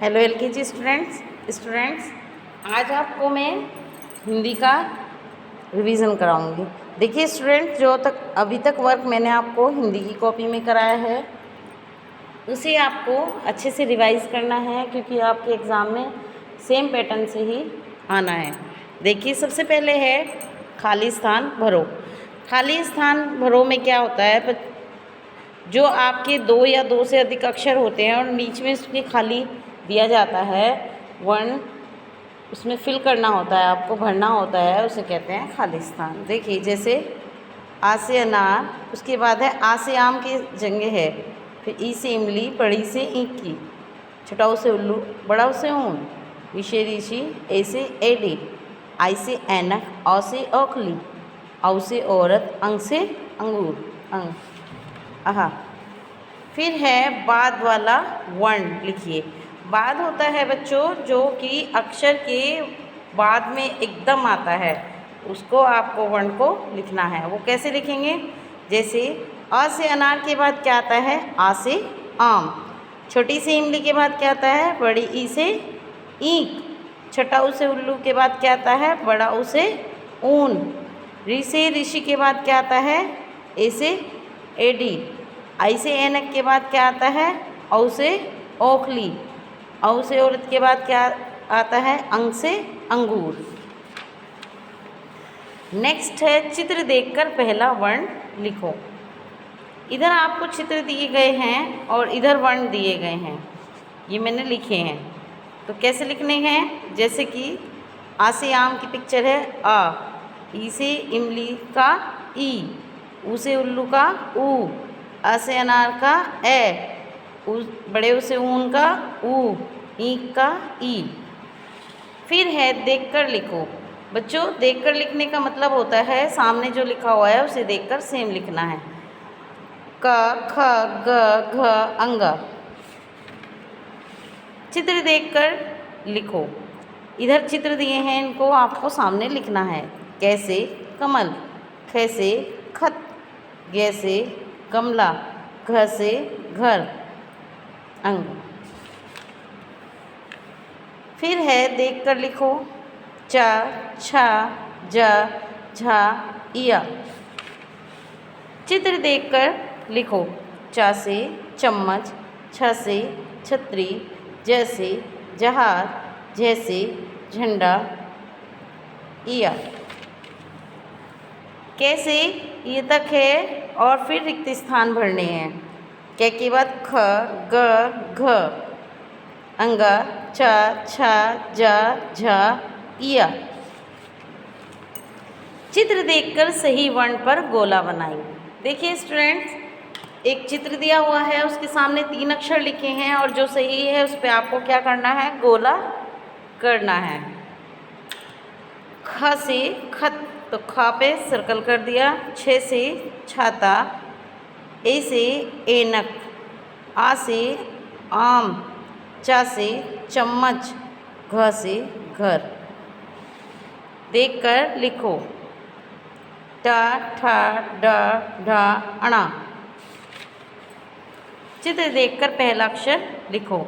Hello LKG students आज आपको मैं हिंदी का रिवीजन कराऊंगी। देखिए स्टूडेंट, जो तक अभी तक वर्क मैंने आपको हिंदी की कॉपी में कराया है उसे आपको अच्छे से रिवाइज करना है, क्योंकि आपके एग्ज़ाम में सेम पैटर्न से ही आना है। देखिए सबसे पहले है खाली स्थान भरो। खाली स्थान भरो में क्या होता है, जो आपके दो या दो से अधिक अक्षर होते हैं और बीच में उसके खाली दिया जाता है वर्ण, उसमें फिल करना होता है, आपको भरना होता है, उसे कहते हैं खाली स्थान। देखिए जैसे आ से अनार, उसके बाद है आ से आम की जगह है, फिर ई से इमली, बड़ी से ईंट की, छोटा ऊ से उल्लू, बड़ा ऊ से ऊन, ऋ से ऋषि, ए से एडी, आई से ऐनक, औ से औखली, औ से औरत, अंग से अंगूर, अंग आहा। फिर है बाद वाला वर्ण। लिखिए बाद होता है बच्चों जो कि अक्षर के बाद में एकदम आता है, उसको आपको वर्ण को लिखना है। वो कैसे लिखेंगे? जैसे अ से अनार के बाद क्या आता है? आ से आम। छोटी सी इमली के बाद क्या आता है? बड़ी ई से ईंक। छोटा ऊ से उल्लू के बाद क्या आता है? बड़ा ऊ से ऊन। ऋ से ऋषि के बाद क्या आता है? ए से एडी। आई से ऐनक के बाद क्या आता है? औ से औखली। औ से औरत के बाद क्या आता है? अंग से अंगूर। नेक्स्ट है चित्र देखकर पहला वर्ण लिखो। इधर आपको चित्र दिए गए हैं और इधर वर्ण दिए गए हैं, ये मैंने लिखे हैं। तो कैसे लिखने हैं? जैसे कि आ से आम की पिक्चर है आ, ई से इमली का ई, ऊ से उल्लू का ऊ, अ से अनार का ए, बड़े ऊ से ऊन का ऊ, ईंक का ई। फिर है देखकर लिखो। बच्चों देखकर लिखने का मतलब होता है सामने जो लिखा हुआ है उसे देखकर सेम लिखना है। क ख ग घ अंग। चित्र देखकर लिखो। इधर चित्र दिए हैं, इनको आपको सामने लिखना है। कैसे? कमल, ख से खत, ग से गमला, घ से घर, अंग। फिर है देखकर लिखो। च छ ज झ इया। चित्र देखकर लिखो। च से चम्मच, छ से छतरी, ज से जहाज, झ से झंडा, इया। कैसे? ये तक है और फिर रिक्त स्थान भरने हैं। कै के बाद ख ग घ, अंगा, च छ ज झ इया। चित्र देखकर सही वर्ण पर गोला बनाएंगे। देखिए स्टूडेंट्स, एक चित्र दिया हुआ है, उसके सामने 3 अक्षर लिखे हैं और जो सही है उस पर आपको क्या करना है? गोला करना है। ख से खत, तो ख पे सर्कल कर दिया। छ से छाता, ए से ऐनक, आ से आम, च से चम्मच, घ से घर। देखकर लिखो। ट ठ ड ढ अणा। चित्र देखकर पहला अक्षर लिखो।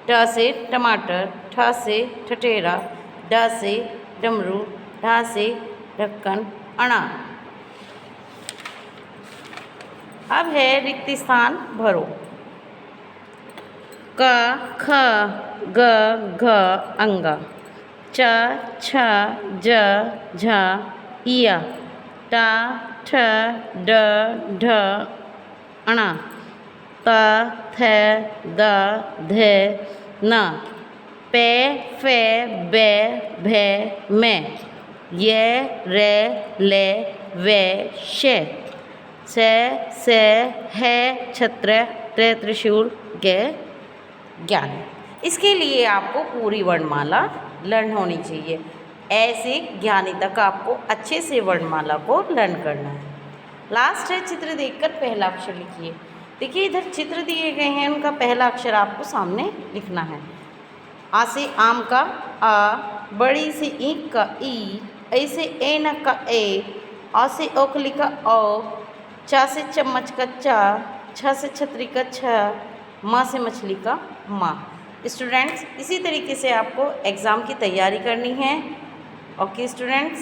ट से टमाटर, ठ से ठठेरा, ड से डमरू, ढ से ढक्कन, अणा। अब है रिक्त स्थान भरो। क ख ग घ अंगा, च छ ज झ इया, ट ठ ड ढ अणा, त थ द ध न, पे फे बे भे मैं, ये रे ले वे शे, से है छत्र, त्रे त्रिशूल, गे ज्ञान। इसके लिए आपको पूरी वर्णमाला लर्न होनी चाहिए। ऐसे ज्ञानी तक आपको अच्छे से वर्णमाला को लर्न करना है। लास्ट है चित्र देखकर पहला अक्षर लिखिए। देखिए इधर चित्र दिए गए हैं, उनका पहला अक्षर आपको सामने लिखना है। आ से आम का आ, बड़ी से ईंट का ई, ऐ से ऐनक का ए, औ से औखली का औ, चा से चम्मच का चा, छ से छतरी का छ, माँ से मछली का माँ। स्टूडेंट्स इसी तरीके से आपको एग्ज़ाम की तैयारी करनी है। Okay students.